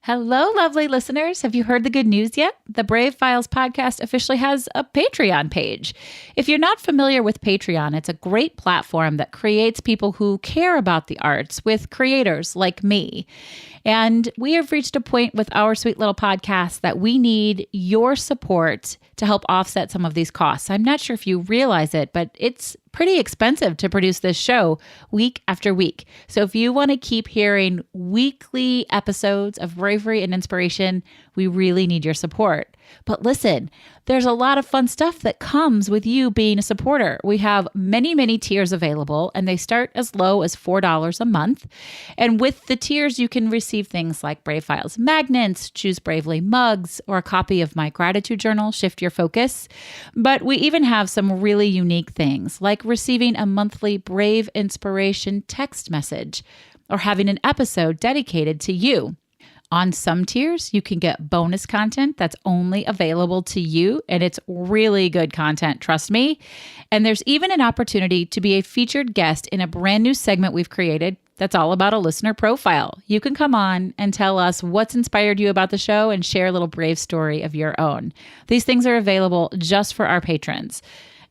Hello, lovely listeners. Have you heard the good news yet? The Brave Files podcast officially has a Patreon page. If you're not familiar with Patreon, it's a great platform that creates people who care about the arts with creators like me. And we have reached a point with our sweet little podcast that we need your support to help offset some of these costs. I'm not sure if you realize it, but it's pretty expensive to produce this show week after week. So if you want to keep hearing weekly episodes of bravery and inspiration, we really need your support. But listen, there's a lot of fun stuff that comes with you being a supporter. We have many, many tiers available, and they start as low as $4 a month. And with the tiers, you can receive things like Brave Files magnets, Choose Bravely mugs, or a copy of my gratitude journal, Shift Your Focus. But we even have some really unique things, like receiving a monthly Brave Inspiration text message, or having an episode dedicated to you. On some tiers, you can get bonus content that's only available to you, and it's really good content, trust me. And there's even an opportunity to be a featured guest in a brand new segment we've created that's all about a listener profile. You can come on and tell us what's inspired you about the show and share a little brave story of your own. These things are available just for our patrons.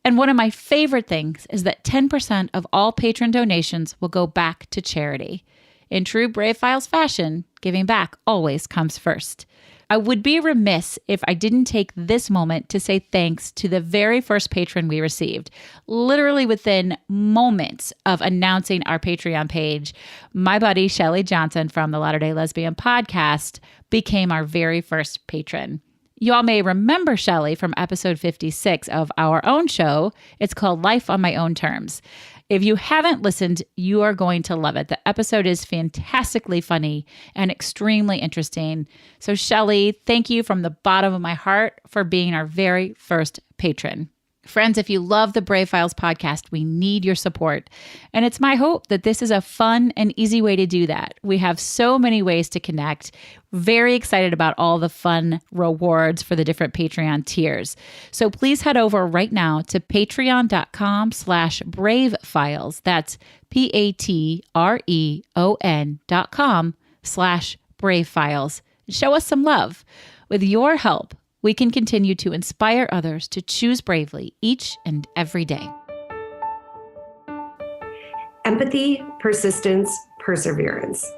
And one of my favorite things is that 10% of all patron donations will go back to charity. In true Brave Files fashion, giving back always comes first. I would be remiss if I didn't take this moment to say thanks to the very first patron we received. Literally within moments of announcing our Patreon page, my buddy Shelly Johnson from the Latter-day Lesbian podcast became our very first patron. You all may remember Shelly from episode 56 of our own show. It's called Life on My Own Terms. If you haven't listened, you are going to love it. The episode is fantastically funny and extremely interesting. So Shelly, thank you from the bottom of my heart for being our very first patron. Friends, if you love the Brave Files podcast, we need your support. And it's my hope that this is a fun and easy way to do that. We have so many ways to connect. Very excited about all the fun rewards for the different Patreon tiers. So please head over right now to patreon.com/bravefiles. That's patreon.com/bravefiles. Show us some love. With your help, we can continue to inspire others to choose bravely each and every day. Empathy, persistence, perseverance.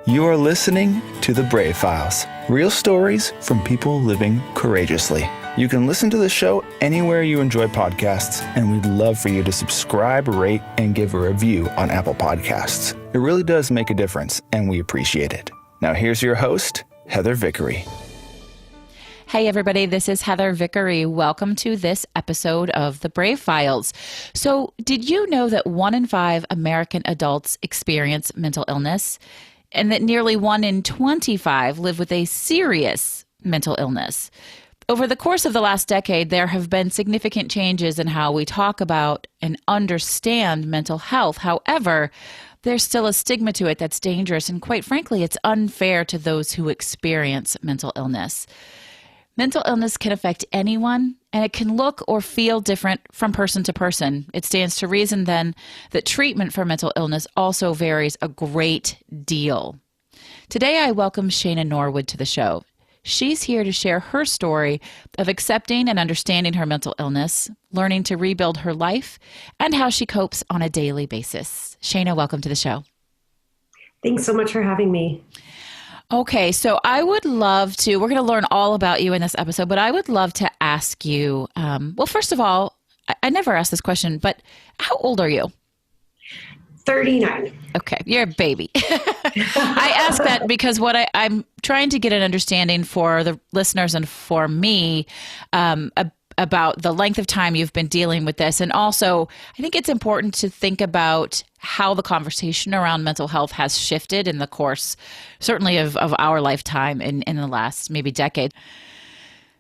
You are listening to The Brave Files, real stories from people living courageously. You can listen to the show anywhere you enjoy podcasts, and we'd love for you to subscribe, rate, and give a review on Apple Podcasts. It really does make a difference, and we appreciate it. Now here's your host, Heather Vickery. Hey everybody, this is Heather Vickery. Welcome to this episode of The Brave Files. So, did you know that 1 in 5 American adults experience mental illness, and that nearly 1 in 25 live with a serious mental illness? Over the course of the last decade, there have been significant changes in how we talk about and understand mental health. However, there's still a stigma to it that's dangerous, and quite frankly, it's unfair to those who experience mental illness. Mental illness can affect anyone, and it can look or feel different from person to person. It stands to reason, then, that treatment for mental illness also varies a great deal. Today, I welcome Shayna Norwood to the show. She's here to share her story of accepting and understanding her mental illness, learning to rebuild her life, and how she copes on a daily basis. Shayna, welcome to the show. Thanks so much for having me. Okay, so I would love to, we're going to learn all about you in this episode, but I would love to ask you, well, first of all, I never asked this question, but how old are you? 39. Okay, you're a baby. I ask that because what I'm trying to get an understanding for the listeners and for me about the length of time you've been dealing with this. And also, I think it's important to think about how the conversation around mental health has shifted in the course, certainly of our lifetime in the last maybe decade.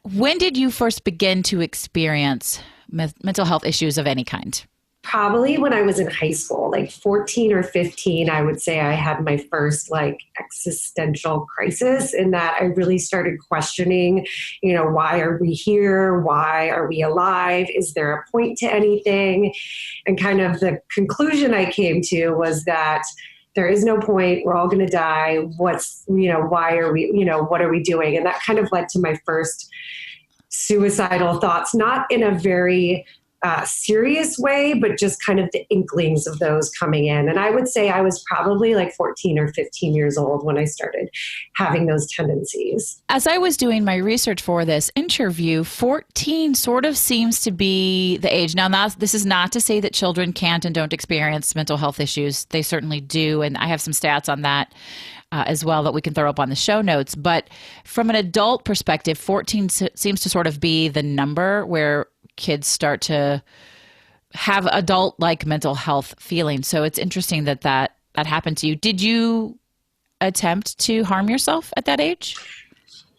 When did you first begin to experience mental health issues of any kind? Probably when I was in high school, like 14 or 15, I would say I had my first existential crisis in that I really started questioning, why are we here? Why are we alive? Is there a point to anything? And kind of the conclusion I came to was that there is no point. We're all going to die. Why are we, what are we doing? And that kind of led to my first suicidal thoughts, not in a very serious way, but just kind of the inklings of those coming in. And I would say I was probably like 14 or 15 years old when I started having those tendencies. As I was doing my research for this interview, 14 sort of seems to be the age. Now, this is not to say that children can't and don't experience mental health issues. They certainly do. And I have some stats on that as well that we can throw up on the show notes. But from an adult perspective, 14 seems to sort of be the number where kids start to have adult-like mental health feelings. So it's interesting that happened to you. Did you attempt to harm yourself at that age?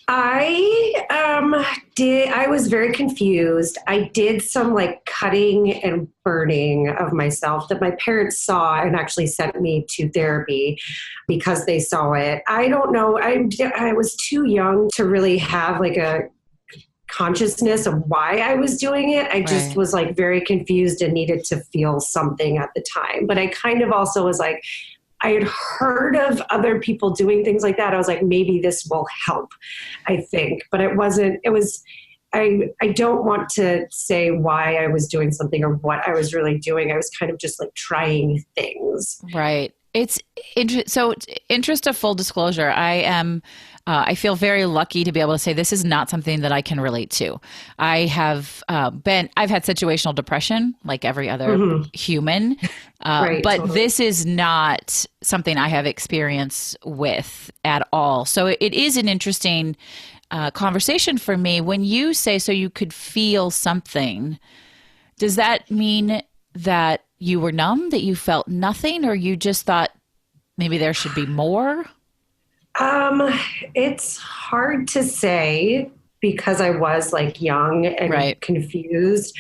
I did. I was very confused. I did some like cutting and burning of myself that my parents saw and actually sent me to therapy because they saw it. I don't know. I was too young to really have like a consciousness of why I was doing it. I just was like very confused and needed to feel something at the time. But I kind of also was like, I had heard of other people doing things like that. I was like, maybe this will help, I think. But it wasn't, I don't want to say why I was doing something or what I was really doing. I was kind of just like trying things. Right. It's so interest of full disclosure. I feel very lucky to be able to say this is not something that I can relate to. I've had situational depression like every other human, but totally. This is not something I have experience with at all. So it is an interesting conversation for me. When you say, so you could feel something, does that mean that you were numb, that you felt nothing, or you just thought maybe there should be more? It's hard to say because I was like young and confused.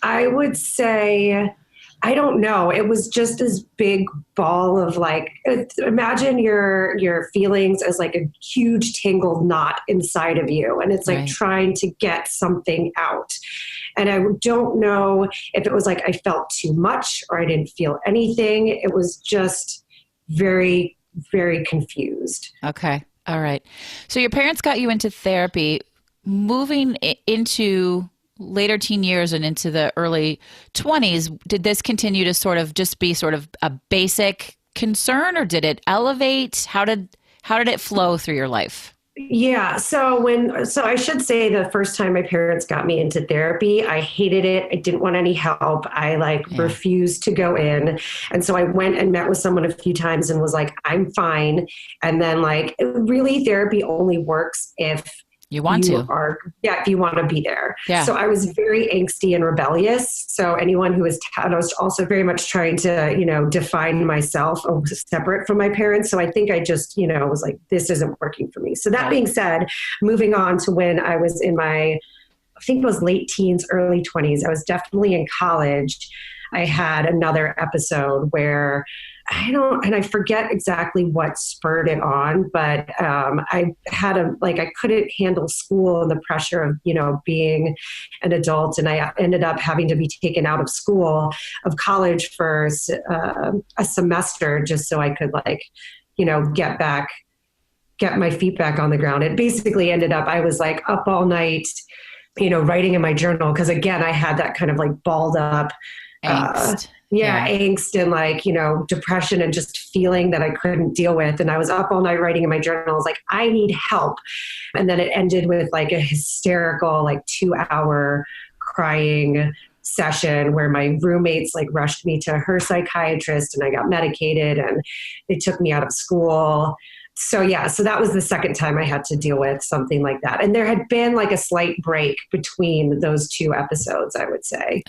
I would say, I don't know. It was just this big ball of like, imagine your feelings as like a huge tangled knot inside of you. And it's like trying to get something out. And I don't know if it was like I felt too much or I didn't feel anything. It was just very, very confused. Okay. All right. So your parents got you into therapy. Moving into later teen years and into the early 20s, did this continue to sort of just be sort of a basic concern, or did it elevate? How did it flow through your life? Yeah. So I should say the first time my parents got me into therapy, I hated it. I didn't want any help. I refused to go in. And so I went and met with someone a few times and was like, I'm fine. And then really therapy only works if you want to. If you want to be there. Yeah. So I was very angsty and rebellious. So anyone who was, I was also very much trying to, define myself separate from my parents. So I think I just, was like, this isn't working for me. So that being said, moving on to when I was in I think it was late teens, early 20s, I was definitely in college. I had another episode where I forget exactly what spurred it on, but I had I couldn't handle school and the pressure of, being an adult. And I ended up having to be taken out of college for a semester just so I could get my feet back on the ground. It basically ended up, I was up all night, writing in my journal. Cause again, I had that kind of balled up, angst. Angst and depression and just feeling that I couldn't deal with. And I was up all night writing in my journal. I was like, I need help. And then it ended with a hysterical 2-hour crying session where my roommates rushed me to her psychiatrist and I got medicated and they took me out of school. So that was the second time I had to deal with something like that. And there had been a slight break between those two episodes, I would say.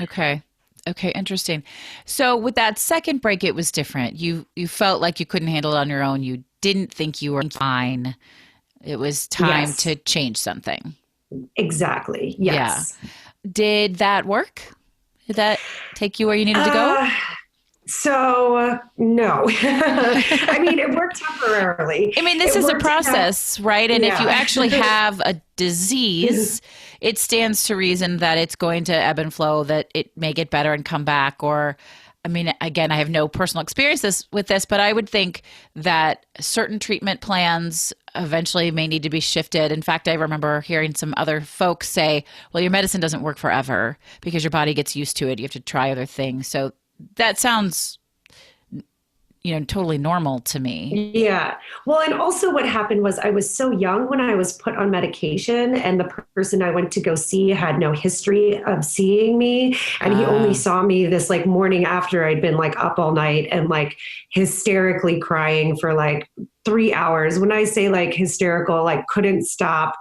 Okay, interesting. So with that second break, it was different. You felt like you couldn't handle it on your own. You didn't think you were fine. It was time to change something. Exactly. Yes. Yeah. Did that work? Did that take you where you needed to go? So no, I mean, it worked temporarily. I mean, this is a process, right? And if you actually have a disease, it stands to reason that it's going to ebb and flow, that it may get better and come back. Or I mean, again, I have no personal experiences with this, but I would think that certain treatment plans eventually may need to be shifted. In fact, I remember hearing some other folks say, well, your medicine doesn't work forever because your body gets used to it. You have to try other things. So that sounds, totally normal to me. Yeah. Well, and also what happened was I was so young when I was put on medication, and the person I went to go see had no history of seeing me. And he only saw me this like morning after I'd been like up all night and like hysterically crying for like 3 hours. When I say like hysterical, like couldn't stop,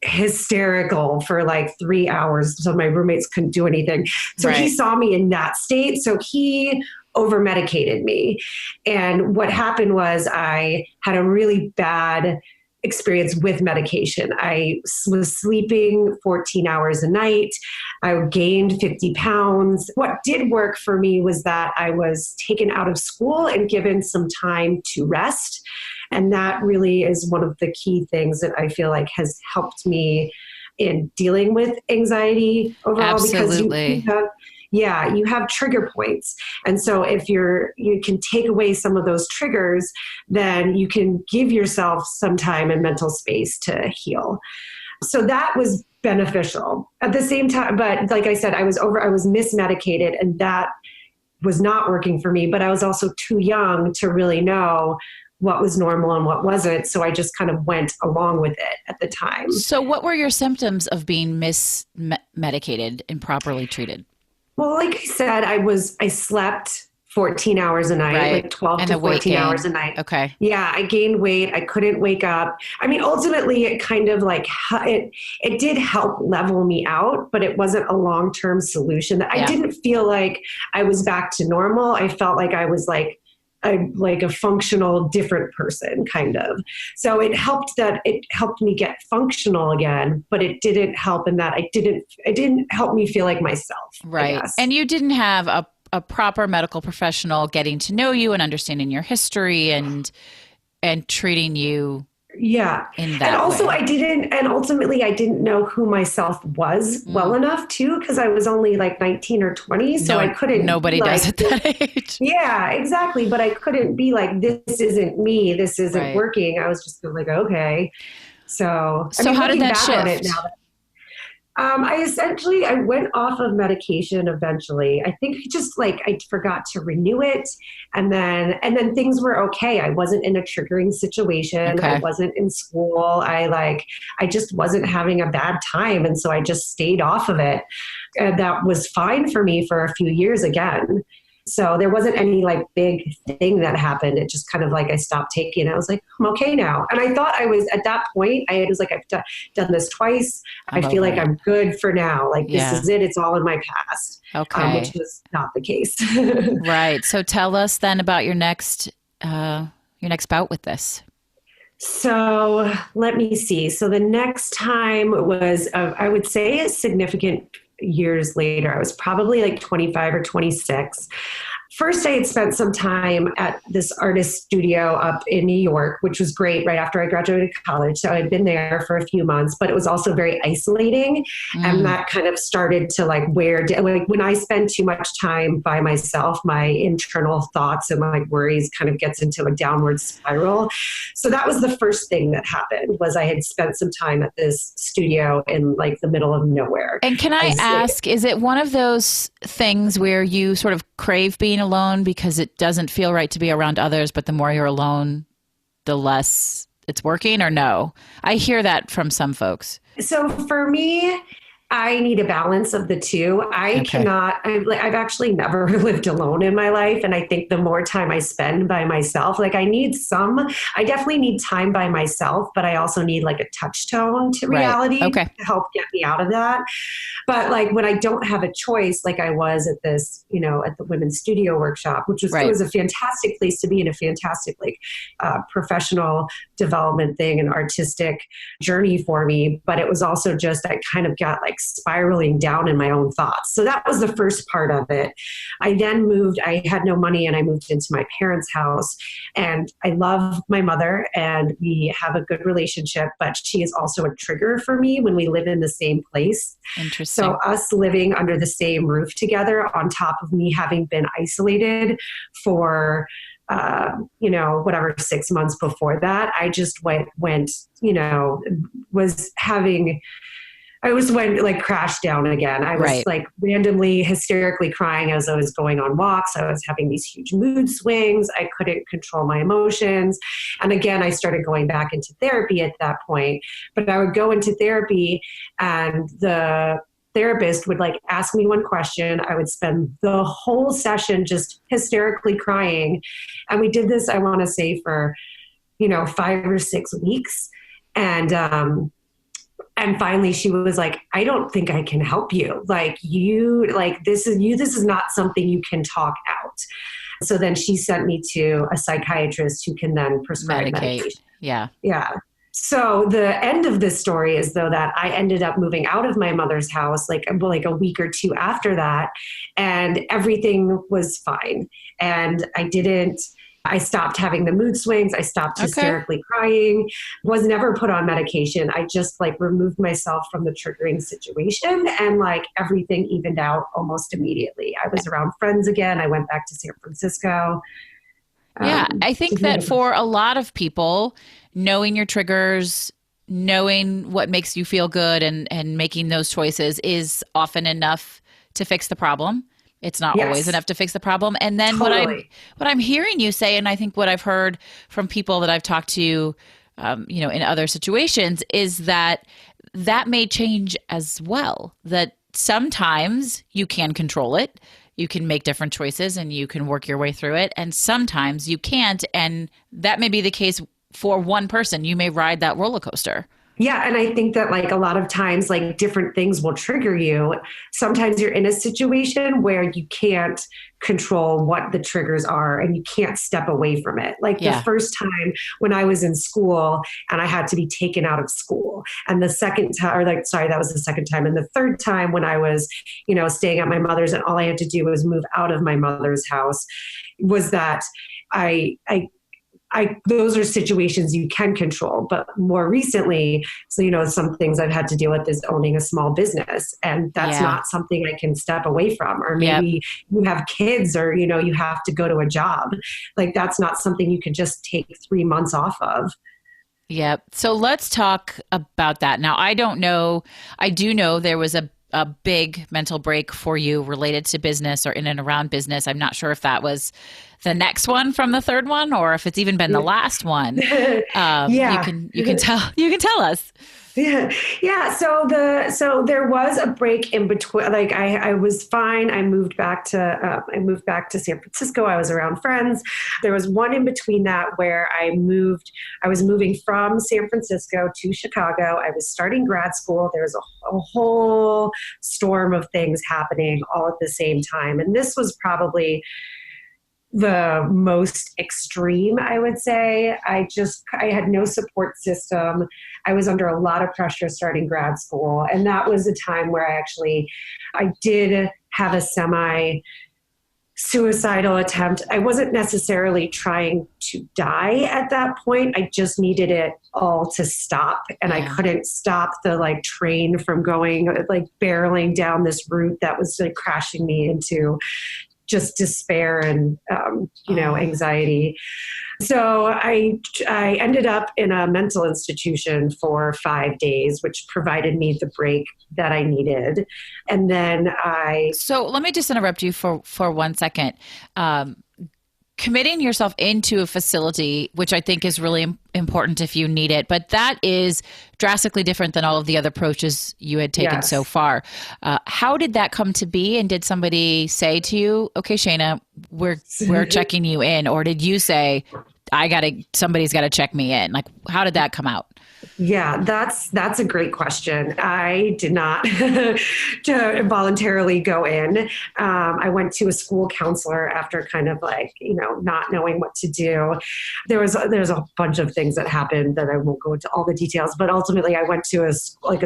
hysterical for like 3 hours. So my roommates couldn't do anything. So he saw me in that state. So he over medicated me. And what happened was I had a really bad experience with medication. I was sleeping 14 hours a night. I gained 50 pounds. What did work for me was that I was taken out of school and given some time to rest. And that really is one of the key things that I feel like has helped me in dealing with anxiety overall. Absolutely. Because you have trigger points. And so if you can take away some of those triggers, then you can give yourself some time and mental space to heal. So that was beneficial. At the same time, but like I said, I was mismedicated, and that was not working for me, but I was also too young to really know what was normal and what wasn't. So I just kind of went along with it at the time. So what were your symptoms of being mismedicated and improperly treated? Well, like I said, I slept 14 hours a night, like 12 to 14 hours a night. Okay. Yeah, I gained weight. I couldn't wake up. I mean, ultimately, it kind of like, it did help level me out, but it wasn't a long-term solution. I didn't feel like I was back to normal. I felt like I was like a functional, different person, kind of. So it helped me get functional again, but it didn't help in that it didn't help me feel like myself. Right. And you didn't have a proper medical professional getting to know you and understanding your history and treating you. Yeah. In that and also way. Ultimately I didn't know who myself was well enough too, because I was only like 19 or 20. So I couldn't. Nobody does at that age. Yeah, exactly. But I couldn't be like, this isn't me. This isn't working. I was just like, okay. So how did that shift? I went off of medication eventually. I think I forgot to renew it. And then things were okay. I wasn't in a triggering situation. Okay. I wasn't in school. I just wasn't having a bad time. And so I just stayed off of it. And that was fine for me for a few years again. So there wasn't any like big thing that happened. It just kind of like I stopped taking it. I was like, I'm okay now. And I thought I was at that point, I've done this twice. I feel like I'm good for now. Like this is it. It's all in my past. Okay. Which was not the case. Right. So tell us then about your next bout with this. So let me see. So the next time was, I would say a significant years later. I was probably like 25 or 26. First, I had spent some time at this artist studio up in New York, which was great right after I graduated college. So I'd been there for a few months, but it was also very isolating. And that kind of started to like when I spend too much time by myself, my internal thoughts and my worries kind of gets into a downward spiral. So that was the first thing that happened was I had spent some time at this studio in like the middle of nowhere. And can I ask, is it one of those things where you sort of crave being alone because it doesn't feel right to be around others, but the more you're alone, the less it's working, or no? I hear that from some folks. So for me, I need a balance of the two. I've actually never lived alone in my life. And I think the more time I spend by myself, like I definitely need time by myself, but I also need like a touchstone to reality to help get me out of that. But like when I don't have a choice, like I was at this, at the women's studio workshop, which was, it was a fantastic place to be in, a fantastic like professional development thing and artistic journey for me. But it was also just, I kind of got like like spiraling down in my own thoughts. So that was the first part of it. I then moved, I had no money and I moved into my parents' house, and I love my mother and we have a good relationship, but she is also a trigger for me when we live in the same place. Interesting. So us living under the same roof together, on top of me having been isolated for whatever, 6 months before that, I just went, crashed down again. I was like randomly hysterically crying as I was going on walks. I was having these huge mood swings. I couldn't control my emotions. And again, I started going back into therapy at that point, but I would go into therapy and the therapist would like ask me one question. I would spend the whole session just hysterically crying. And we did this, I want to say, for, 5 or 6 weeks. And finally she was like, I don't think I can help you. This is not something you can talk out. So then she sent me to a psychiatrist who can then prescribe medication. Yeah. Yeah. So the end of this story is, though, that I ended up moving out of my mother's house like a week or two after that, and everything was fine. And I stopped having the mood swings. I stopped hysterically crying, was never put on medication. I just removed myself from the triggering situation, and everything evened out almost immediately. I was around friends again. I went back to San Francisco. Yeah, I think that for a lot of people, knowing your triggers, knowing what makes you feel good and making those choices is often enough to fix the problem. It's not always enough to fix the problem. And then what I'm hearing you say, and I think what I've heard from people that I've talked to, in other situations, is that may change as well. That sometimes you can control it. You can make different choices and you can work your way through it. And sometimes you can't. And that may be the case for one person. You may ride that roller coaster. Yeah. And I think that a lot of times, different things will trigger you. Sometimes you're in a situation where you can't control what the triggers are and you can't step away from it. The first time when I was in school and I had to be taken out of school, and the second time, that was the second time. And the third time when I was, staying at my mother's and all I had to do was move out of my mother's house, was that those are situations you can control. But more recently, some things I've had to deal with is owning a small business. And that's not something I can step away from. Or maybe you have kids, or, you have to go to a job. That's not something you can just take 3 months off of. Yeah. So let's talk about that. Now, I do know there was a big mental break for you related to business or in and around business. I'm not sure if that was the next one from the third one, or if it's even been the last one. You can tell us. Yeah. So there was a break in between. I was fine. I moved back to San Francisco. I was around friends. There was one in between that where I was moving from San Francisco to Chicago. I was starting grad school. There was a whole storm of things happening all at the same time. And this was probably the most extreme, I would say. I had no support system. I was under a lot of pressure starting grad school. And that was a time where I did have a semi-suicidal attempt. I wasn't necessarily trying to die at that point. I just needed it all to stop. And I couldn't stop the train from going, barreling down this route that was crashing me into just despair and, anxiety. So I ended up in a mental institution for 5 days, which provided me the break that I needed. And then So let me just interrupt you for 1 second. Committing yourself into a facility, which I think is really important if you need it, but that is drastically different than all of the other approaches you had taken so far. How did that come to be? And did somebody say to you, okay, Shayna, we're checking you in? Or did you say, somebody's got to check me in. Like, how did that come out? Yeah, that's a great question. I did not to voluntarily go in. I went to a school counselor after kind of like, not knowing what to do. There's a bunch of things that happened that I won't go into all the details, but ultimately I went to a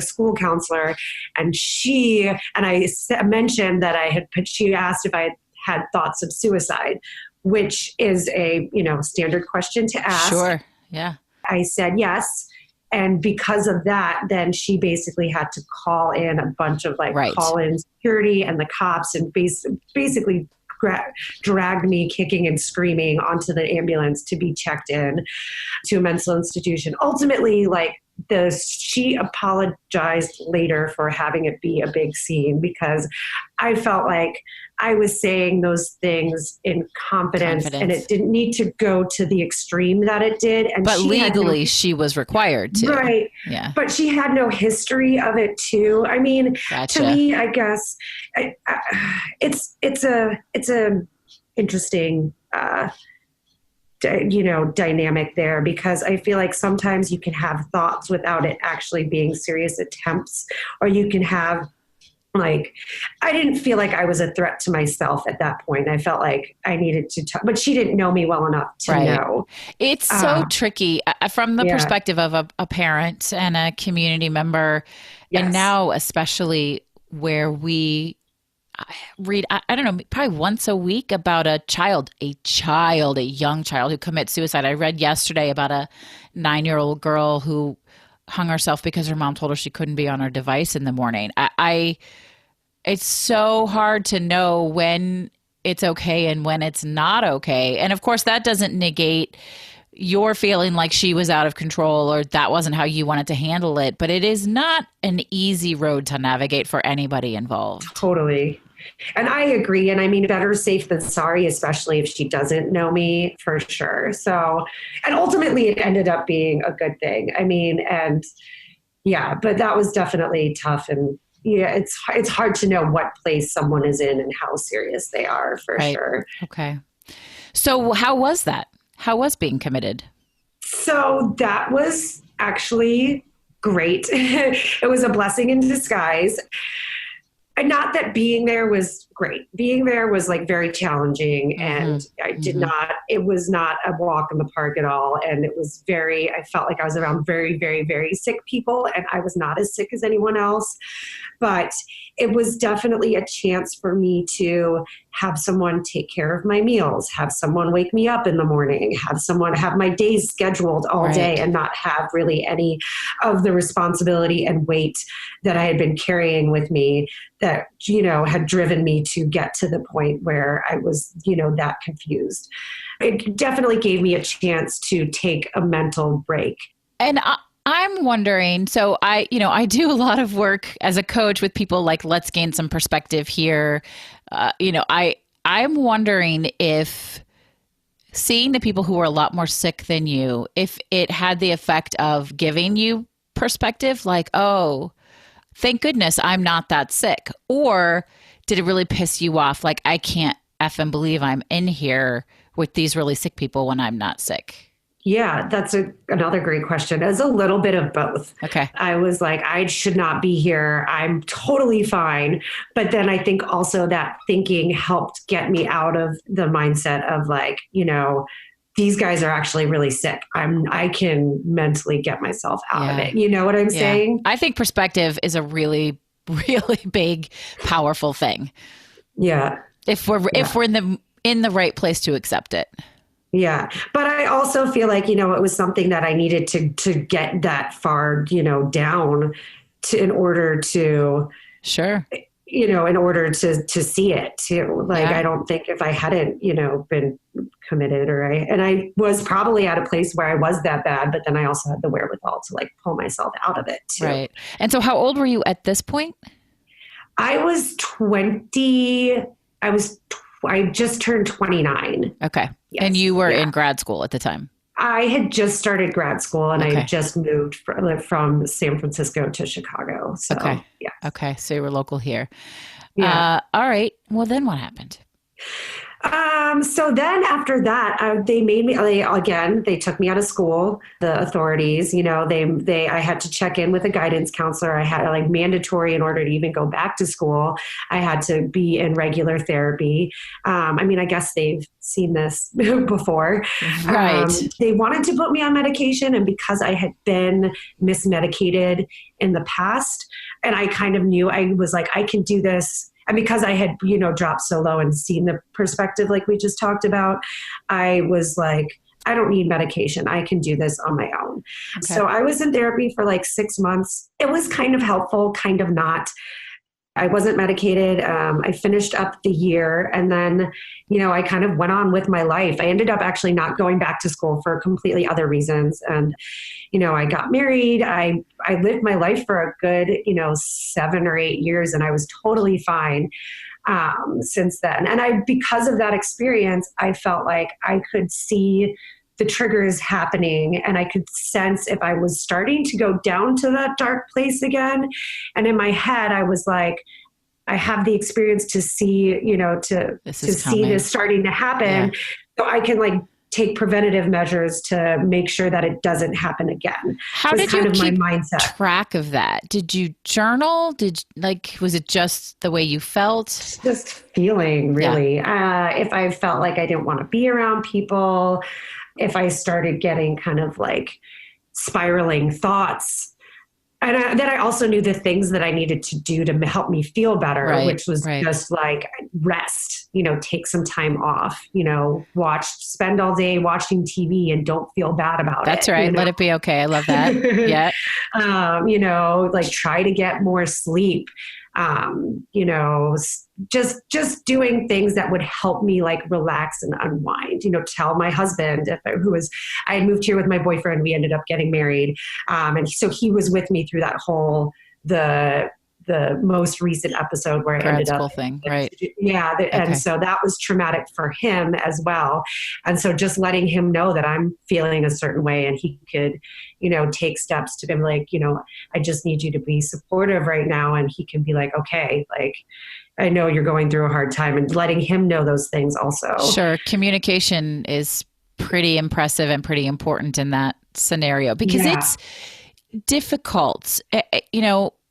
school counselor, and I mentioned that she asked if I had thoughts of suicide, which is a, standard question to ask. Sure. Yeah. I said yes. And because of that, then she basically had to call in a bunch of call-in security and the cops, and basically dragged me kicking and screaming onto the ambulance to be checked in to a mental institution. Ultimately, she apologized later for having it be a big scene, because I felt like I was saying those things in confidence. And it didn't need to go to the extreme that it did. But legally, she was required to. Right. Yeah. But she had no history of it too. I mean, Gotcha. To me, I guess it's a interesting, dynamic there, because I feel like sometimes you can have thoughts without it actually being serious attempts, or you can have I didn't feel like I was a threat to myself at that point. I felt like I needed to talk, but she didn't know me well enough to know. It's so tricky from the perspective of a parent and a community member. Yes. And now, especially where we read, I don't know, probably once a week about a young child who commits suicide. I read yesterday about a 9-year-old girl who hung herself because her mom told her she couldn't be on her device in the morning. It's so hard to know when it's okay and when it's not okay. And of course, that doesn't negate your feeling like she was out of control or that wasn't how you wanted to handle it. But it is not an easy road to navigate for anybody involved. Totally. And I agree. And I mean, better safe than sorry, especially if she doesn't know me, for sure. So, and ultimately it ended up being a good thing. I mean, and yeah, but that was definitely tough. And yeah, it's hard to know what place someone is in and how serious they are, for sure. Okay. So how was that? How was being committed? So that was actually great. It was a blessing in disguise. And not that being there was great. Being there was very challenging, and it was not a walk in the park at all. And I felt like I was around very, very, very sick people, and I was not as sick as anyone else. But it was definitely a chance for me to have someone take care of my meals, have someone wake me up in the morning, have my days scheduled all day, and not have really any of the responsibility and weight that I had been carrying with me that, had driven me to get to the point where I was, that confused. It definitely gave me a chance to take a mental break. And I'm wondering, so I do a lot of work as a coach with people let's gain some perspective here. I'm wondering if seeing the people who are a lot more sick than you, if it had the effect of giving you perspective, oh, thank goodness I'm not that sick. Or did it really piss you off? I can't effing believe I'm in here with these really sick people when I'm not sick. Yeah, that's another great question. It was a little bit of both. Okay. I was like, I should not be here. I'm totally fine. But then I think also that thinking helped get me out of the mindset of these guys are actually really sick. I can mentally get myself out of it. You know what I'm saying? I think perspective is a really, really big, powerful thing. Yeah. If we're in the right place to accept it. Yeah. But I also feel like, it was something that I needed to get that far, down in order to, sure. In order to see it too. I don't think if I hadn't, been committed and I was probably at a place where I was that bad, but then I also had the wherewithal to pull myself out of it too. Right. And so how old were you at this point? I was 20. I just turned 29. Okay. Yes. And you were in grad school at the time? I had just started grad school, and I had just moved from San Francisco to Chicago. So, yeah. Okay. So you were local here. Yeah. All right. Well, then what happened? So then after that, they made me, they took me out of school, the authorities, I had to check in with a guidance counselor. I had like mandatory in order to even go back to school. I had to be in regular therapy. I guess they've seen this before. Right. They wanted to put me on medication. And because I had been mismedicated in the past, and I kind of knew, I was like, I can do this. And because I had, dropped so low and seen the perspective like we just talked about, I was like, I don't need medication. I can do this on my own. Okay. So I was in therapy for like 6 months. It was kind of helpful, kind of not. I wasn't medicated. I finished up the year and then, I kind of went on with my life. I ended up actually not going back to school for completely other reasons. And, I got married. I lived my life for a good, 7 or 8 years and I was totally fine since then. And because of that experience, I felt like I could see the triggers happening and I could sense if I was starting to go down to that dark place again. And in my head, I was like, I have the experience to see, to see this starting to happen. Yeah. So I can like take preventative measures to make sure that it doesn't happen again. How did you keep track of that? Did you journal? Was it just the way you felt? Just feeling, really. Yeah. If I felt like I didn't want to be around people, if I started getting kind of like spiraling thoughts. And then I also knew the things that I needed to do to help me feel better, which was just like rest, take some time off, spend all day watching TV and don't feel bad about it. That's right. Let it be okay. I love that. Yeah. Like try to get more sleep. Just doing things that would help me like relax and unwind, tell my husband I had moved here with my boyfriend, we ended up getting married. And so he was with me through that whole, the most recent episode where I ended up thing, right? Yeah. And so that was traumatic for him as well. And so just letting him know that I'm feeling a certain way and he could, take steps to be like, I just need you to be supportive right now. And he can be like, okay, like, I know you're going through a hard time, and letting him know those things also. Sure. Communication is pretty impressive and pretty important in that scenario because it's difficult.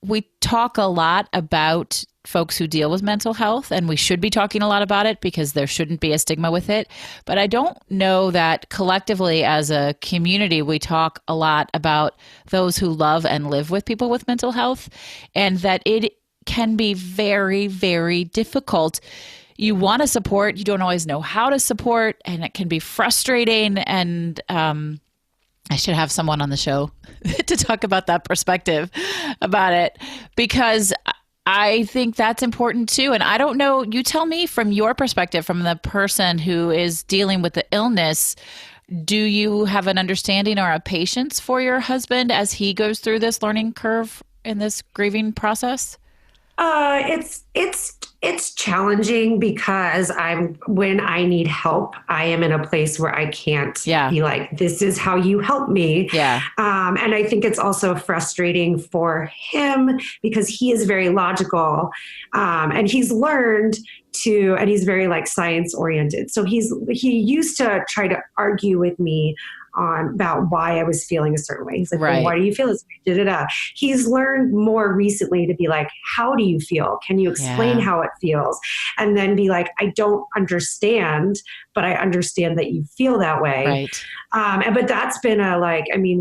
We talk a lot about folks who deal with mental health, and we should be talking a lot about it because there shouldn't be a stigma with it. But I don't know that collectively as a community, we talk a lot about those who love and live with people with mental health, and that it can be very, very difficult. You want to support, you don't always know how to support, and it can be frustrating. And I should have someone on the show to talk about that perspective about it, because I think that's important too. And I don't know, you tell me from your perspective, from the person who is dealing with the illness, do you have an understanding or a patience for your husband as he goes through this learning curve in this grieving process? It's challenging because when I need help, I am in a place where I can't be like, this is how you help me. Yeah. And I think it's also frustrating for him because he is very logical, and he's learned and he's very like science oriented. So he used to try to argue with me about why I was feeling a certain way. He's like, well, why do you feel this way? Da-da-da. He's learned more recently to be like, how do you feel? Can you explain how it feels? And then be like, I don't understand, but I understand that you feel that way. Right. But that's been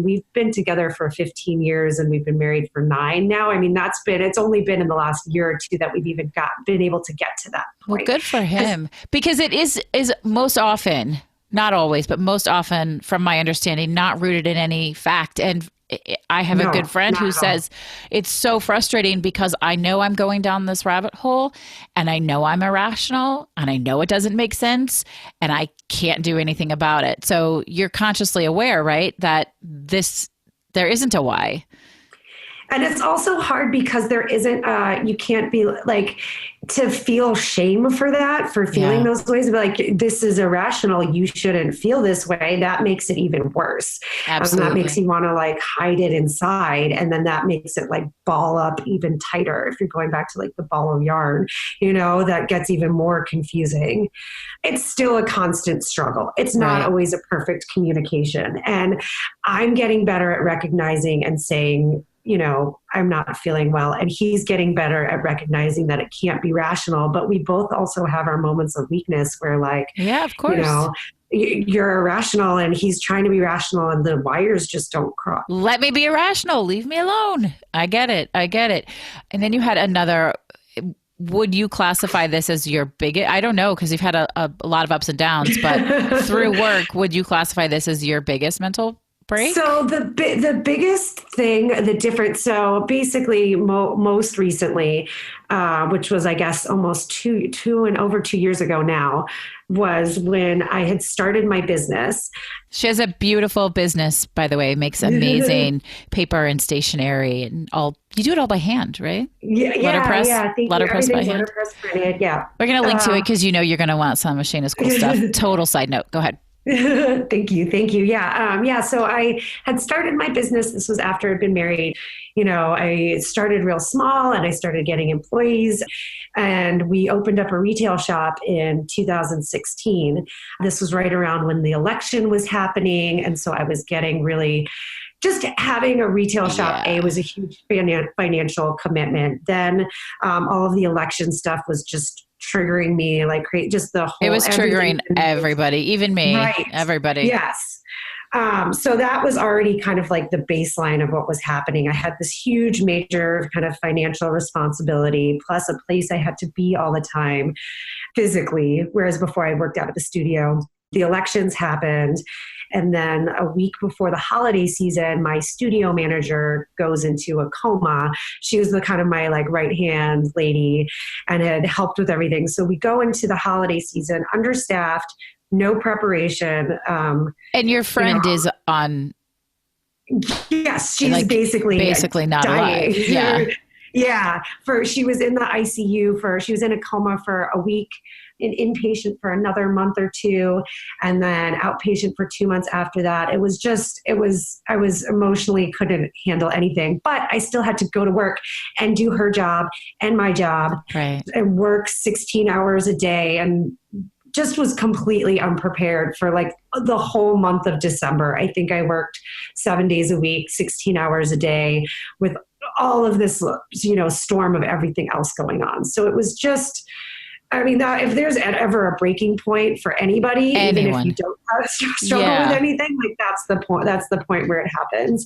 we've been together for 15 years and we've been married for 9 now. It's only been in the last year or two that we've even been able to get to that point. Well, good for him. Because it is most often, not always, but most often, from my understanding, not rooted in any fact. And I have a good friend who says it's so frustrating because I know I'm going down this rabbit hole and I know I'm irrational and I know it doesn't make sense and I can't do anything about it. So you're consciously aware, right, that there isn't a why. And it's also hard because there isn't, you can't be like, to feel shame for that, for feeling those ways, but like, this is irrational. You shouldn't feel this way. That makes it even worse. Absolutely. That makes you want to like hide it inside. And then that makes it like ball up even tighter. If you're going back to like the ball of yarn, that gets even more confusing. It's still a constant struggle. It's not always a perfect communication. And I'm getting better at recognizing and saying, I'm not feeling well. And he's getting better at recognizing that it can't be rational. But we both also have our moments of weakness where like, yeah, of course. You're irrational and he's trying to be rational and the wires just don't cross. Let me be irrational. Leave me alone. I get it. And then you had another. Would you classify this as your biggest? I don't know, because you've had a lot of ups and downs, but through work, would you classify this as your biggest mental break? So the biggest thing, the difference. So basically, most recently, which was I guess almost over 2 years ago now, was when I had started my business. She has a beautiful business, by the way. Makes amazing paper and stationery and all. You do it all by hand, right? Yeah, letterpress. Yeah, letterpress by hand. Letterpress printed. Yeah. We're gonna link to it because you're gonna want some of Shayna's cool stuff. Total side note. Go ahead. Thank you. Yeah. So I had started my business. This was after I'd been married. I started real small and I started getting employees, and we opened up a retail shop in 2016. This was right around when the election was happening. And so I was getting really, just having a retail shop, was a huge financial commitment. Then all of the election stuff was just triggering me, like just the whole. It was triggering everybody, even me, right. Everybody. Yes. So that was already kind of like the baseline of what was happening. I had this huge, major kind of financial responsibility, plus a place I had to be all the time physically. Whereas before I worked out of the studio, the elections happened. And then a week before the holiday season, my studio manager goes into a coma. She was the kind of my like right hand lady and had helped with everything. So we go into the holiday season understaffed, no preparation. And your friend is on. Yes, she's like, basically not dying. alive. Yeah. Yeah. She was in the ICU she was in a coma for a week, an inpatient for another month or two, and then outpatient for 2 months after that. I was emotionally couldn't handle anything, but I still had to go to work and do her job and my job, right, and work 16 hours a day, and just was completely unprepared for like the whole month of December. I think I worked 7 days a week, 16 hours a day with all of this, storm of everything else going on. So it was just, that if there's ever a breaking point for anybody, even if you don't struggle with anything, like that's the point where it happens.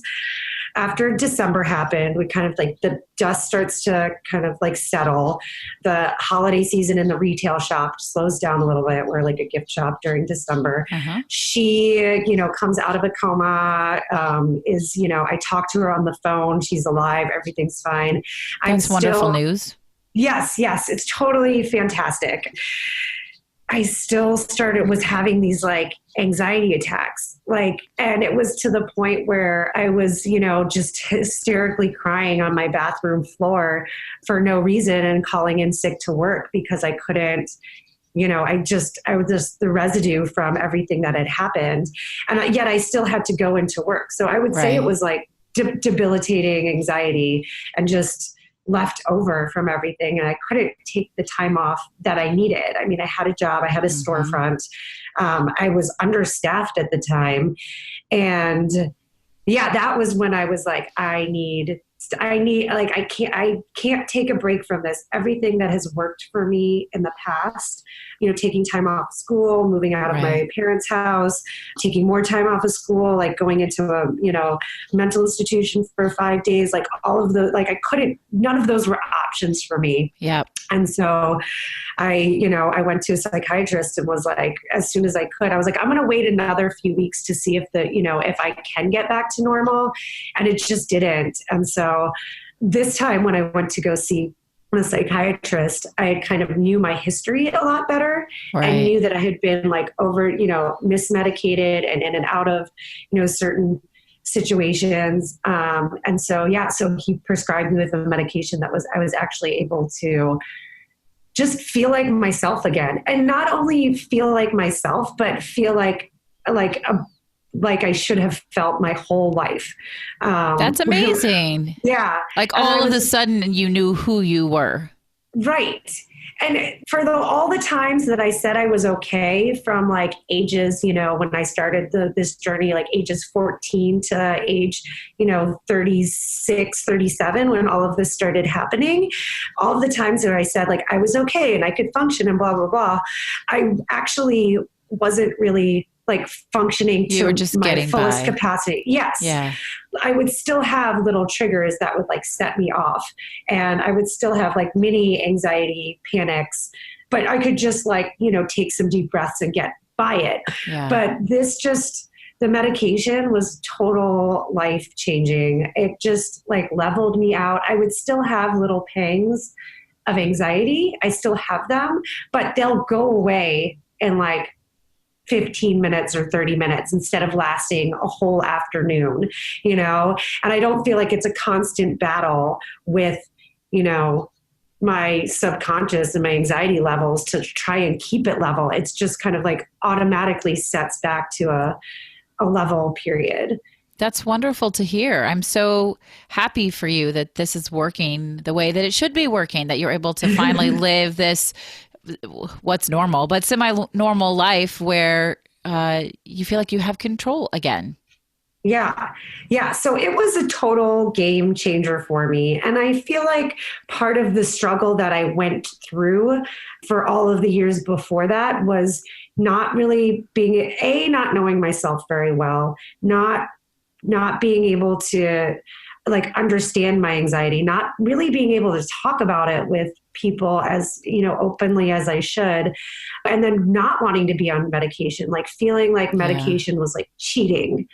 After December happened, we kind of like the dust starts to kind of like settle. The holiday season in the retail shop slows down a little bit. We're like a gift shop during December. Uh-huh. She, comes out of a coma, I talk to her on the phone. She's alive. Everything's fine. That's wonderful news. Yes. It's totally fantastic. I still was having these like anxiety attacks, and it was to the point where I was, just hysterically crying on my bathroom floor for no reason and calling in sick to work because I couldn't, I was just the residue from everything that had happened. And yet I still had to go into work. So I would say it was like debilitating anxiety and just left over from everything. And I couldn't take the time off that I needed. I had a job, I had a storefront. I was understaffed at the time. And that was when I was like, I can't take a break from this. Everything that has worked for me in the past, taking time off school, moving out of my parents' house, taking more time off of school, like going into a, mental institution for 5 days, like all of the, none of those were options for me. Yeah. And so I went to a psychiatrist and was like, as soon as I could, I was like, I'm going to wait another few weeks to see if if I can get back to normal. And it just didn't. And so this time when I went to go see a psychiatrist, I kind of knew my history a lot better and knew that I had been like over, mismedicated and in and out of, certain situations. And so, so he prescribed me with a medication I was actually able to just feel like myself again. And not only feel like myself, but feel like I should have felt my whole life. That's amazing. Yeah. Like all of a sudden you knew who you were. Right. And for all the times that I said I was okay from like ages, when I started this journey, like ages 14 to age, 36, 37, when all of this started happening, all of the times that I said like I was okay and I could function and blah, blah, blah, I actually wasn't really like functioning to my fullest capacity. Yes. Yeah. I would still have little triggers that would like set me off, and I would still have like mini anxiety panics, but I could just like, take some deep breaths and get by it. Yeah. But the medication was total life changing. It just like leveled me out. I would still have little pangs of anxiety. I still have them, but they'll go away in like 15 minutes or 30 minutes instead of lasting a whole afternoon, and I don't feel like it's a constant battle with, my subconscious and my anxiety levels to try and keep it level. It's just kind of like automatically sets back to a level period. That's wonderful to hear. I'm so happy for you that this is working the way that it should be working, that you're able to finally live this what's normal, but semi-normal life where you feel like you have control again. Yeah. Yeah. So it was a total game changer for me. And I feel like part of the struggle that I went through for all of the years before that was not really not knowing myself very well, not being able to like understand my anxiety, not really being able to talk about it with people as, openly as I should. And then not wanting to be on medication, like feeling like medication was like cheating.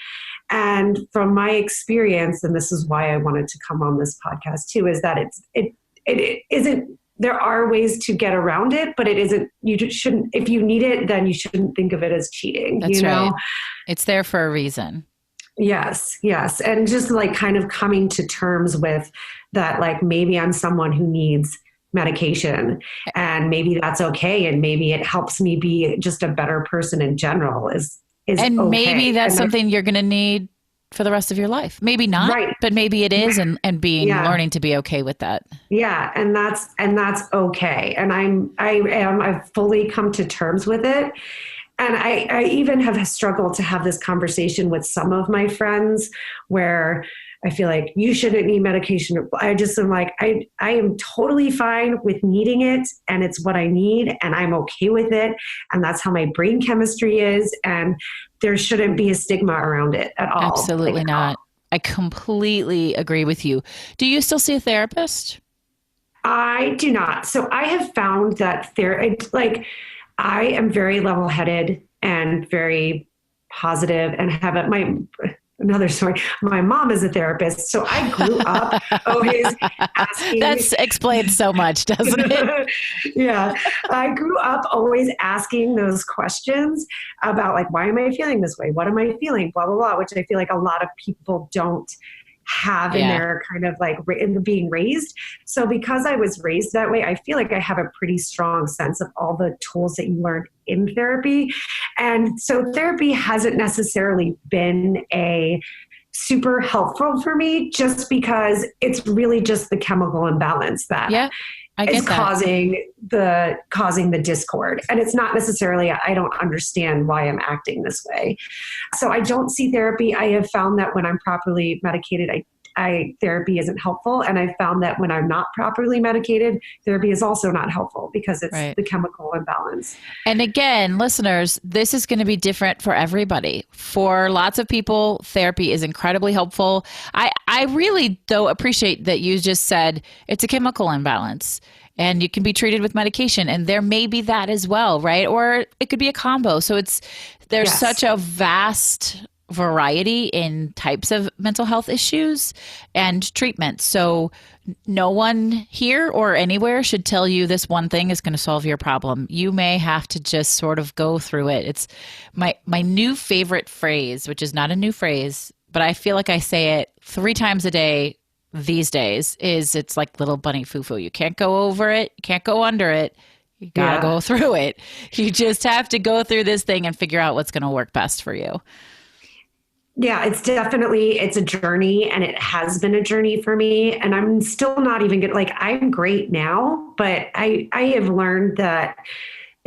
And from my experience, and this is why I wanted to come on this podcast too, is that it isn't, there are ways to get around it, but it isn't, you shouldn't, if you need it, then you shouldn't think of it as cheating. That's right. It's there for a reason. Yes. Yes. And just like kind of coming to terms with that, like maybe I'm someone who needs medication and maybe that's okay. And maybe it helps me be just a better person in general is and okay. Maybe that's something you're going to need for the rest of your life. Maybe not, right. But maybe it is. And learning to be okay with that. Yeah. And that's okay. And I've fully come to terms with it. And I even have struggled to have this conversation with some of my friends where I feel like you shouldn't need medication. I just am like, I am totally fine with needing it and it's what I need and I'm okay with it. And that's how my brain chemistry is. And there shouldn't be a stigma around it at all. Absolutely not. I completely agree with you. Do you still see a therapist? I do not. So I have found that I am very level-headed and very positive and have another story. My mom is a therapist. So I grew up always asking. That explains so much, doesn't it? Yeah. I grew up always asking those questions about like, why am I feeling this way? What am I feeling? Blah, blah, blah, which I feel like a lot of people don't have in their kind of like in being raised. So because I was raised that way, I feel like I have a pretty strong sense of all the tools that you learn in therapy. And so therapy hasn't necessarily been a super helpful for me just because it's really just the chemical imbalance that is causing the discord. And it's not necessarily, I don't understand why I'm acting this way. So I don't see therapy. I have found that when I'm properly medicated, therapy isn't helpful. And I found that when I'm not properly medicated, therapy is also not helpful because it's the chemical imbalance. And again, listeners, this is going to be different for everybody. For lots of people, therapy is incredibly helpful. I really, though, appreciate that you just said it's a chemical imbalance and you can be treated with medication. And there may be that as well, right? Or it could be a combo. So there's such a vast variety in types of mental health issues and treatment. So no one here or anywhere should tell you this one thing is going to solve your problem. You may have to just sort of go through it. It's my new favorite phrase, which is not a new phrase, but I feel like I say it 3 times a day these days, it's like little bunny foo-foo. You can't go over it. You can't go under it. You got to go through it. You just have to go through this thing and figure out what's going to work best for you. Yeah, it's a journey, and it has been a journey for me. And I'm still not even good. Like, I'm great now, but I have learned that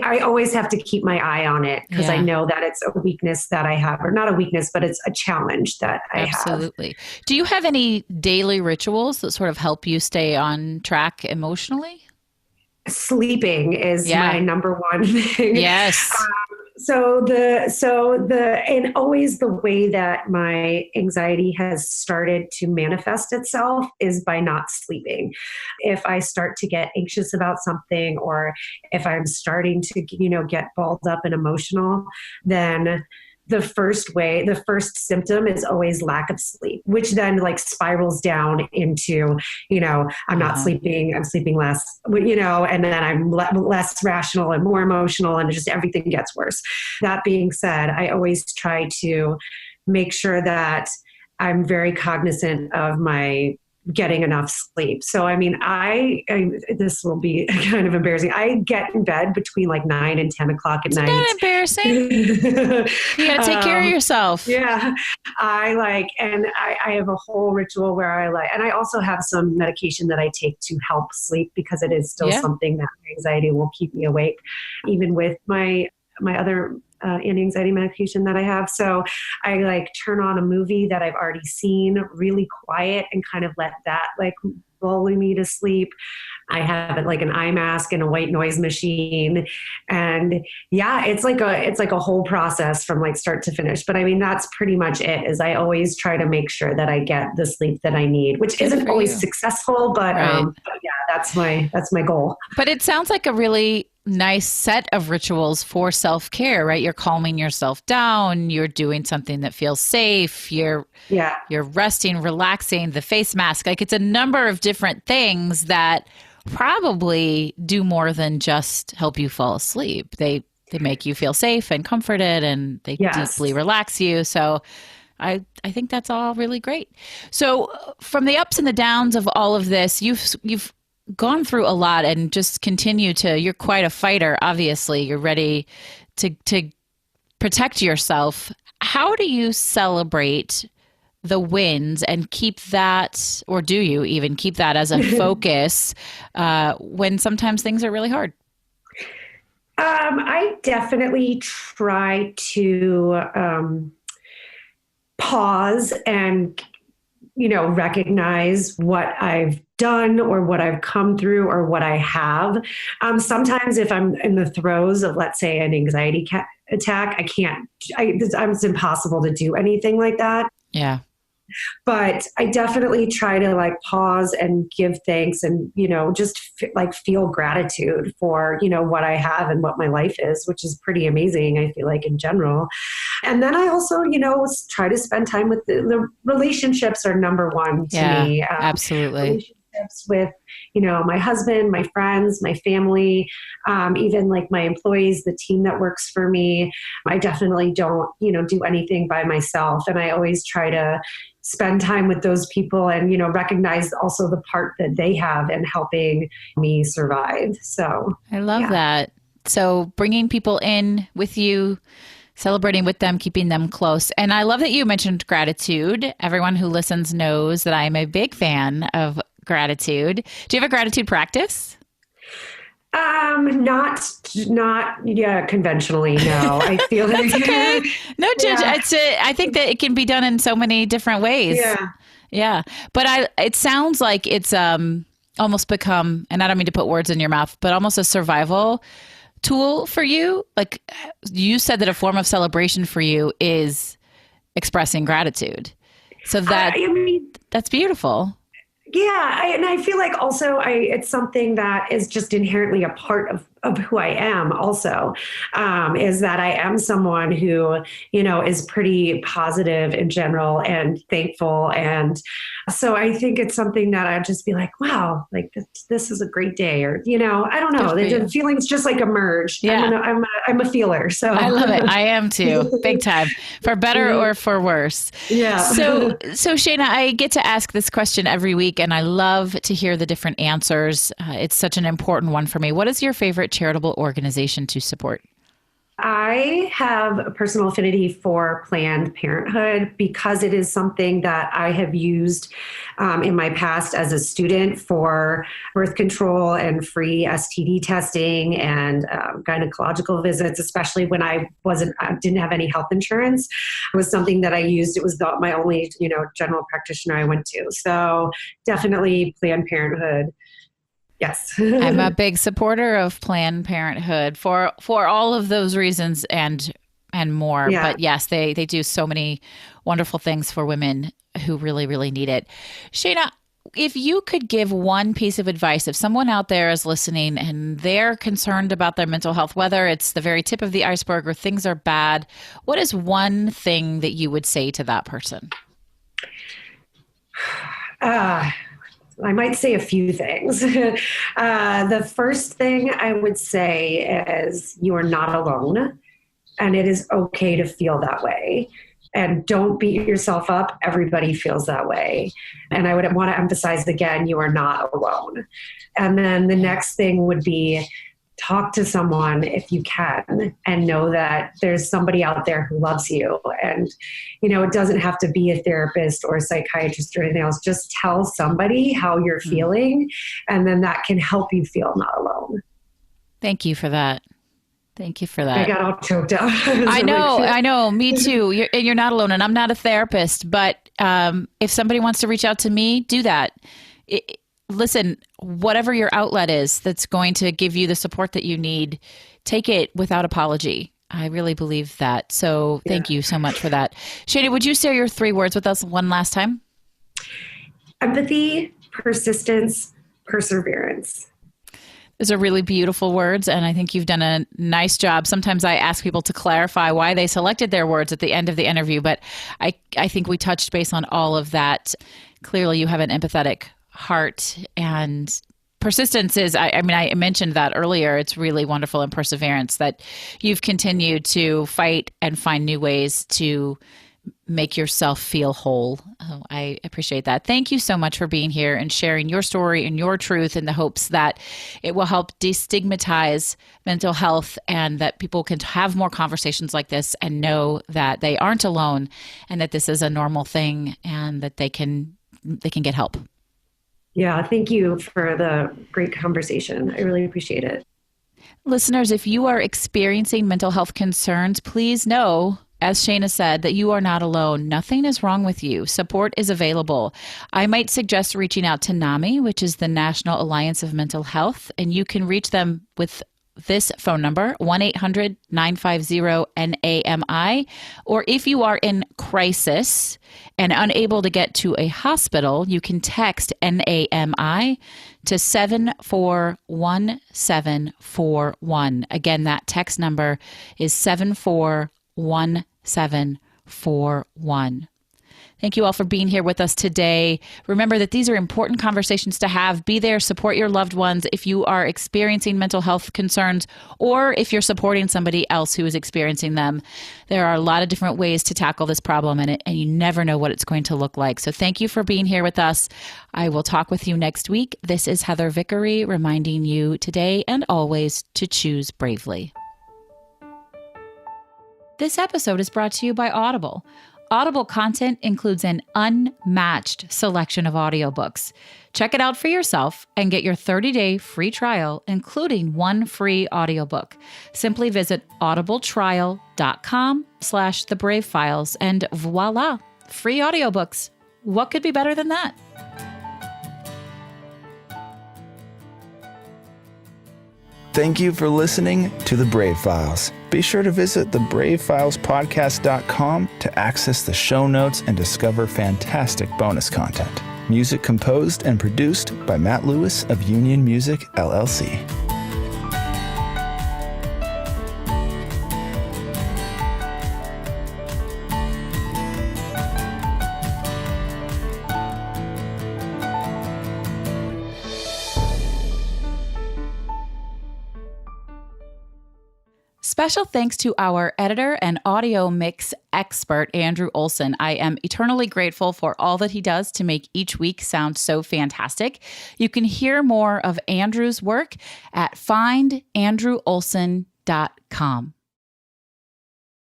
I always have to keep my eye on it, because I know that it's a weakness that I have, or not a weakness, but it's a challenge that I have. Absolutely. Do you have any daily rituals that sort of help you stay on track emotionally? Sleeping is my number one thing. Yes. And always the way that my anxiety has started to manifest itself is by not sleeping. If I start to get anxious about something, or if I'm starting to, get balled up and emotional, then the first symptom is always lack of sleep, which then like spirals down into, I'm not sleeping, I'm sleeping less, and then I'm less rational and more emotional, and just everything gets worse. That being said, I always try to make sure that I'm very cognizant of my getting enough sleep. So, I mean, this will be kind of embarrassing. I get in bed between like 9 and 10 o'clock at night. Not embarrassing. You got to take care of yourself. Yeah. I have a whole ritual where and I also have some medication that I take to help sleep, because it is still something that anxiety will keep me awake, even with my other anti-anxiety medication that I have. So I turn on a movie that I've already seen, really quiet, and kind of let that lull me to sleep. I have an eye mask and a white noise machine. And it's like a whole process from start to finish. But I mean, that's pretty much it. Is I always try to make sure that I get the sleep that I need, which isn't always successful, but that's my goal. But it sounds like a really nice set of rituals for self-care, right? You're calming yourself down. You're doing something that feels safe. You're resting, relaxing, the face mask. It's a number of different things that probably do more than just help you fall asleep. They make you feel safe and comforted, and they deeply relax you. So I think that's all really great. So from the ups and the downs of all of this, you've gone through a lot, and just you're quite a fighter. Obviously, you're ready to protect yourself. How do you celebrate the wins and keep that, or do you even keep that as a focus when sometimes things are really hard? I definitely try to pause and recognize what I've done, or what I've come through, or what I have. Sometimes if I'm in the throes of, let's say, an anxiety attack, it's impossible to do anything like that. Yeah. But I definitely try to pause and give thanks, and, just feel gratitude for, what I have and what my life is, which is pretty amazing, I feel like, in general. And then I also, try to spend time with the relationships are number one to me. Absolutely. Relationships with, my husband, my friends, my family, even my employees, the team that works for me. I definitely don't, do anything by myself. And I always try to spend time with those people, and, recognize also the part that they have in helping me survive. So I love that. So bringing people in with you, celebrating with them, keeping them close. And I love that you mentioned gratitude. Everyone who listens knows that I'm a big fan of gratitude. Do you have a gratitude practice? Not conventionally. No, I feel like okay. No judge. I think that it can be done in so many different ways. Yeah. But it sounds like it's almost become, and I don't mean to put words in your mouth, but almost a survival tool for you. Like you said that a form of celebration for you is expressing gratitude. So that's beautiful. Yeah. And I feel like also it's something that is just inherently a part of who I am also, is that I am someone who, is pretty positive in general and thankful. And so I think it's something that I'd just be like, wow, like this is a great day. Or, I don't know, the feelings just like emerge. Yeah. I'm a feeler. So I love it. I am too. Big time, for better or for worse. Yeah. So Shayna, I get to ask this question every week and I love to hear the different answers. It's such an important one for me. What is your favorite charitable organization to support? I have a personal affinity for Planned Parenthood because it is something that I have used in my past as a student for birth control and free STD testing and gynecological visits, especially when I didn't have any health insurance. It was something that I used. It was my only, general practitioner I went to. So definitely Planned Parenthood. Yes. I'm a big supporter of Planned Parenthood for all of those reasons and more. Yeah. But yes, they do so many wonderful things for women who really, really need it. Shayna, if you could give one piece of advice, if someone out there is listening and they're concerned about their mental health, whether it's the very tip of the iceberg or things are bad, what is one thing that you would say to that person? I might say a few things. The first thing I would say is you are not alone, and it is okay to feel that way. And don't beat yourself up. Everybody feels that way. And I would want to emphasize again, you are not alone. And then the next thing would be talk to someone if you can and know that there's somebody out there who loves you. And, it doesn't have to be a therapist or a psychiatrist or anything else. Just tell somebody how you're feeling, and then that can help you feel not alone. Thank you for that. Thank you for that. I got all choked up. I know. Me too. You're not alone, and I'm not a therapist, but if somebody wants to reach out to me, do that. Listen, whatever your outlet is that's going to give you the support that you need, take it without apology. I really believe that. So thank you so much for that. Shayna, would you share your 3 words with us one last time? Empathy, persistence, perseverance. Those are really beautiful words, and I think you've done a nice job. Sometimes I ask people to clarify why they selected their words at the end of the interview, but I think we touched base on all of that. Clearly, you have an empathetic heart, and persistence is, I mentioned that earlier. It's really wonderful, and perseverance that you've continued to fight and find new ways to make yourself feel whole. Oh, I appreciate that. Thank you so much for being here and sharing your story and your truth in the hopes that it will help destigmatize mental health and that people can have more conversations like this and know that they aren't alone and that this is a normal thing and that they can get help. Yeah, thank you for the great conversation. I really appreciate it. Listeners, if you are experiencing mental health concerns, please know, as Shayna said, that you are not alone. Nothing is wrong with you. Support is available. I might suggest reaching out to NAMI, which is the National Alliance of Mental Health, and you can reach them with this phone number, 1-800-950-NAMI. Or if you are in crisis and unable to get to a hospital, you can text NAMI to 741741. Again, that text number is 741741. Thank you all for being here with us today. Remember that these are important conversations to have. Be there, support your loved ones if you are experiencing mental health concerns or if you're supporting somebody else who is experiencing them. There are a lot of different ways to tackle this problem, and you never know what it's going to look like. So thank you for being here with us. I will talk with you next week. This is Heather Vickery reminding you today and always to choose bravely. This episode is brought to you by Audible. Audible content includes an unmatched selection of audiobooks. Check it out for yourself and get your 30-day free trial, including one free audiobook. Simply visit audibletrial.com/thebravefiles and voila, free audiobooks. What could be better than that? Thank you for listening to The Brave Files. Be sure to visit thebravefilespodcast.com to access the show notes and discover fantastic bonus content. Music composed and produced by Matt Lewis of Union Music, LLC. Special thanks to our editor and audio mix expert, Andrew Olson. I am eternally grateful for all that he does to make each week sound so fantastic. You can hear more of Andrew's work at findandrewolson.com.